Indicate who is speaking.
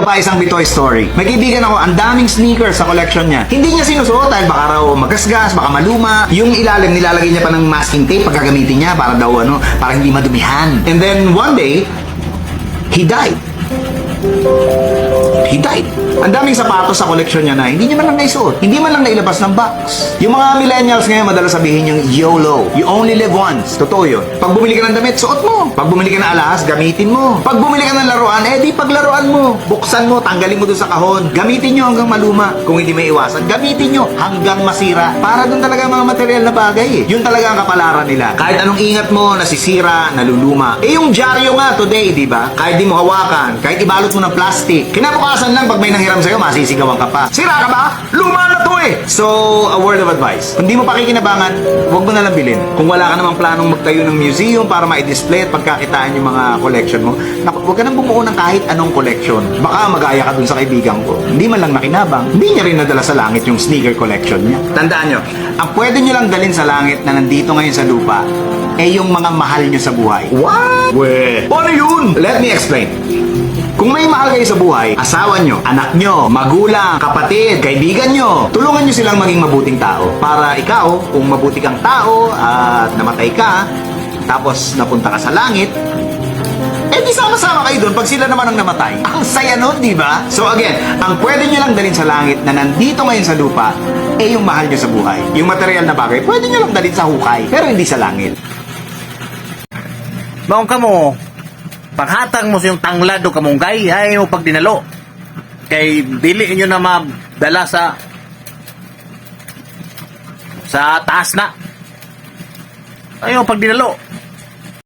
Speaker 1: pa isang bitoy story. May kaibigan ako, ang daming sneakers sa collection niya. Hindi niya sinusuot dahil baka raw magasgas, baka maluma. Yung ilalim, nilalagay niya pa ng masking tape pag gagamitin niya para daw para hindi madumihan. And then one day, he died. He died. Ang daming sapatos sa collection niya na hindi niya man lang naisuot. Hindi man lang nailabas ng box. Yung mga millennials ngayon, madalas sabihin yung YOLO. You only live once. Totoo yun. Pag bumili ka ng damit, suot mo. Pag bumili ka ng alahas, gamitin mo. Pag bumili ka ng laruan, di paglaruan mo. Buksan mo, tanggalin mo doon sa kahon. Gamitin nyo hanggang maluma. Kung hindi may iwasan, gamitin nyo hanggang masira. Para doon talaga mga material na bagay eh. Yun talaga ang kapalaran nila. Kahit anong ingat mo, nasisira, naluluma. yung dyaryo nga today, di ba? Kahit di mo hawakan, kahit ibalot mo ng plastic, kinabukasan lang pag may nanghiram sa'yo, masisigawan ka pa. Sira ka ba? Luma na to eh! So, a word of advice. Kung di mo pakikinabangan, huwag mo na lang bilhin. Kung wala ka namang planong magtayo ng museum para ma-display at pagkakitaan yung mga collection mo, huwag ka nang bumuo ng kahit anong collection. Baka magaya ka dun sa kaibigan ko. Hindi man lang nakinabang, hindi niya rin nadala sa langit yung sneaker collection niya. Tandaan nyo, ang pwede nyo lang dalhin sa langit na nandito ngayon sa lupa, yung mga mahal nyo sa buhay. What? Weh, paano yun? Let me explain. Kung may mahal kayo sa buhay, asawa nyo, anak nyo, magulang, kapatid, kaibigan nyo, tulungan nyo silang maging mabuting tao. Para ikaw, kung mabuti kang tao at namatay ka, tapos napunta ka sa langit, di sama-sama kayo doon pag sila naman ang namatay. Ang saya nun, di ba? So again, ang pwede nyo lang dalhin sa langit na nandito ngayon sa lupa, yung mahal nyo sa buhay. Yung material na bagay, pwede nyo lang dalhin sa hukay, pero hindi sa langit.
Speaker 2: Maong kamo, paghatang mo sa yung tanglad o kamunggay, ay mo pag dinalo. Kay dili nyo na madala sa taas na. Ayaw pag dinalo.